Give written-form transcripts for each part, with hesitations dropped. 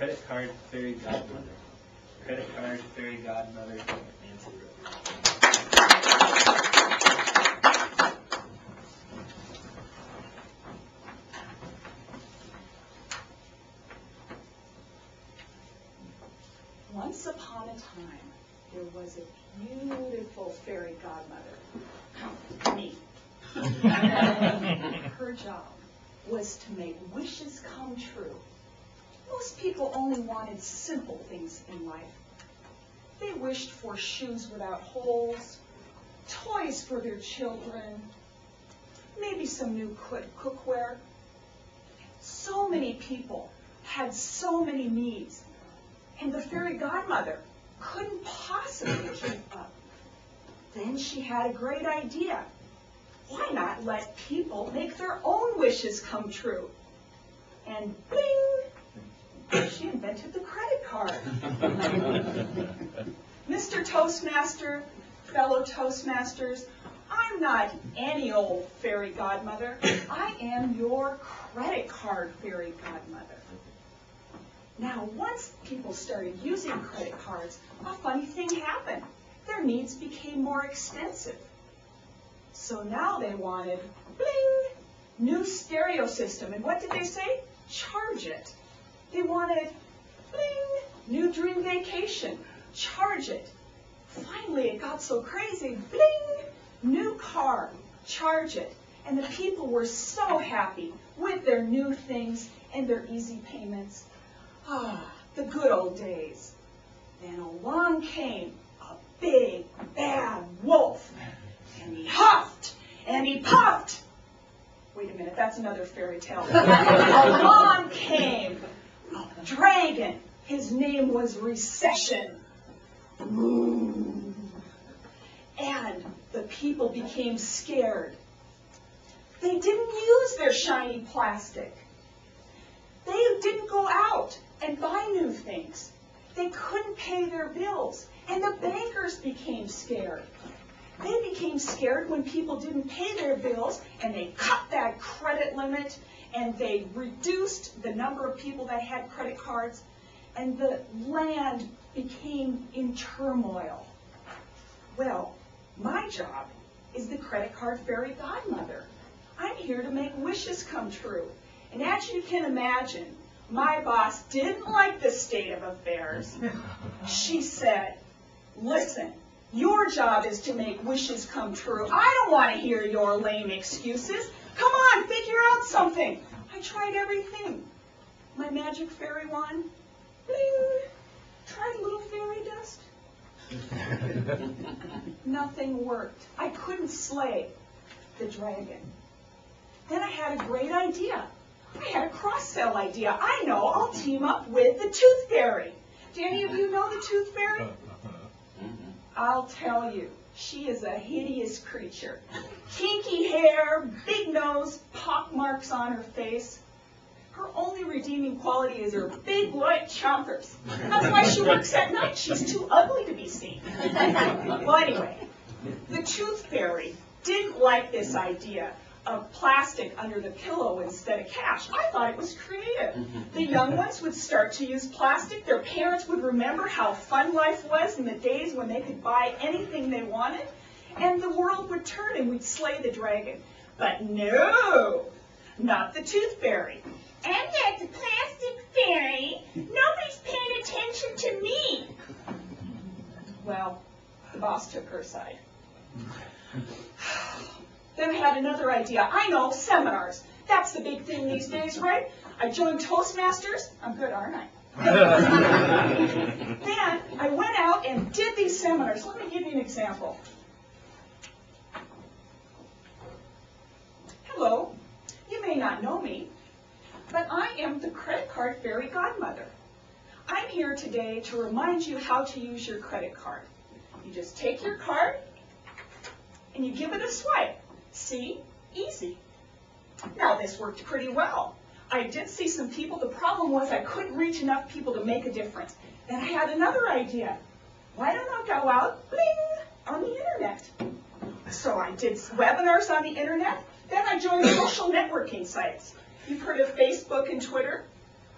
credit card fairy godmother. Credit card fairy godmother, Nancy Brook. Once upon a time, there was a beautiful fairy godmother. Me. Her job was to make wishes come true. Most people only wanted simple things in life. They wished for shoes without holes, toys for their children, maybe some new cookware. So many people had so many needs, and the fairy godmother couldn't possibly keep up. Then she had a great idea. Why not let people make their own wishes come true? And bling! She invented the credit card. Mr. Toastmaster, fellow Toastmasters, I'm not any old fairy godmother. I am your credit card fairy godmother. Now, once people started using credit cards, a funny thing happened. Their needs became more expensive. So now they wanted, bling, new stereo system. And what did they say? Charge it. They wanted, bling, new dream vacation. Charge it. Finally, it got so crazy, bling, new car. Charge it. And the people were so happy with their new things and their easy payments. Ah, the good old days. Then along came a big, bad wolf. And he huffed, and he puffed. Wait a minute, that's another fairy tale. Along came a dragon. His name was Recession. Ooh. And the people became scared. They didn't use their shiny plastic. They didn't go out and buy new things. They couldn't pay their bills. And the bankers became scared. They became scared when people didn't pay their bills, and they cut that credit limit, and they reduced the number of people that had credit cards, and the land became in turmoil. Well, my job is the credit card fairy godmother. I'm here to make wishes come true. And as you can imagine, my boss didn't like the state of affairs. She said, listen, your job is to make wishes come true. I don't want to hear your lame excuses. Come on, figure out something. I tried everything. My magic fairy wand, bling, tried a little fairy dust. Nothing worked. I couldn't slay the dragon. Then I had a great idea. I had a cross-sell idea. I know, I'll team up with the Tooth Fairy. Do any of you know the Tooth Fairy? I'll tell you, she is a hideous creature. Kinky hair, big nose, pock marks on her face. Her only redeeming quality is her big white chompers. That's why she works at night. She's too ugly to be seen. Well, anyway, the Tooth Fairy didn't like this idea of plastic under the pillow instead of cash. I thought it was creative. The young ones would start to use plastic. Their parents would remember how fun life was in the days when they could buy anything they wanted, and the world would turn and we'd slay the dragon. But no, not the Tooth Fairy. I'm not the plastic fairy. Nobody's paying attention to me. Well, the boss took her side. Then I had another idea. I know, seminars. That's the big thing these days, right? I joined Toastmasters. I'm good, aren't I? Then I went out and did these seminars. Let me give you an example. Hello. You may not know me, but I am the credit card fairy godmother. I'm here today to remind you how to use your credit card. You just take your card and you give it a swipe. See? Easy. Now, this worked pretty well. I did see some people. The problem was I couldn't reach enough people to make a difference. Then I had another idea. Why don't I go out, bling, on the internet? So I did webinars on the internet. Then I joined social networking sites. You've heard of Facebook and Twitter?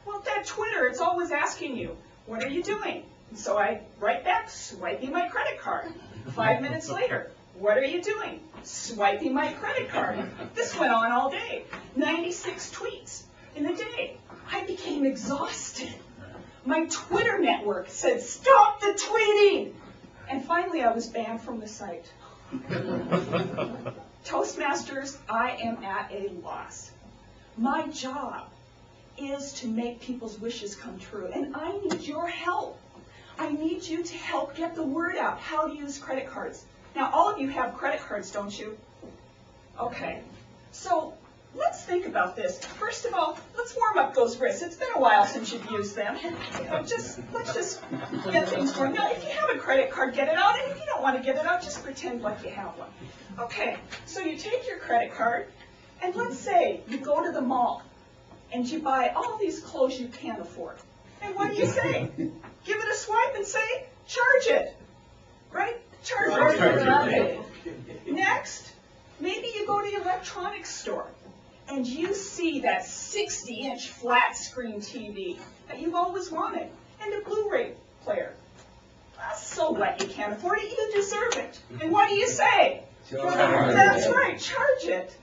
Well, that Twitter, it's always asking you, what are you doing? And so I write back, swiping my credit card. 5 minutes later, what are you doing? Swiping my credit card. This went on all day. 96 tweets in a day. I became exhausted. My Twitter network said, stop the tweeting! And finally, I was banned from the site. Toastmasters, I am at a loss. My job is to make people's wishes come true, and I need your help. I need you to help get the word out how to use credit cards. Now, all of you have credit cards, don't you? Okay, so let's think about this. First of all, let's warm up those wrists. It's been a while since you've used them. Let's just get things going. Now, if you have a credit card, get it out, and if you don't want to get it out, just pretend like you have one. Okay, so you take your credit card, and let's say you go to the mall, and you buy all these clothes you can't afford. And what do you say? Give it a swipe and say, charge it. Right? Charge it. Okay. Next, maybe you go to the electronics store and you see that 60-inch flat screen TV that you've always wanted and a Blu-ray player. So what? You can't afford it, you deserve it. And what do you say? That's right, charge it.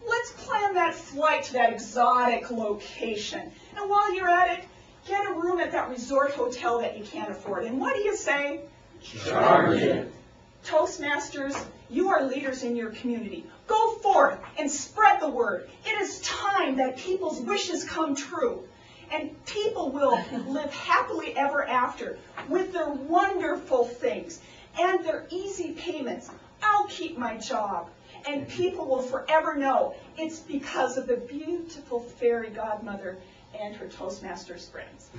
Let's plan that flight to that exotic location. And while you're at it, get a room at that resort hotel that you can't afford. And what do you say? Charge it. Toastmasters, you are leaders in your community. Go forth and spread the word. It is time that people's wishes come true. And people will live happily ever after with their wonderful things and their easy payments. I'll keep my job. And people will forever know it's because of the beautiful fairy godmother and her Toastmasters friends.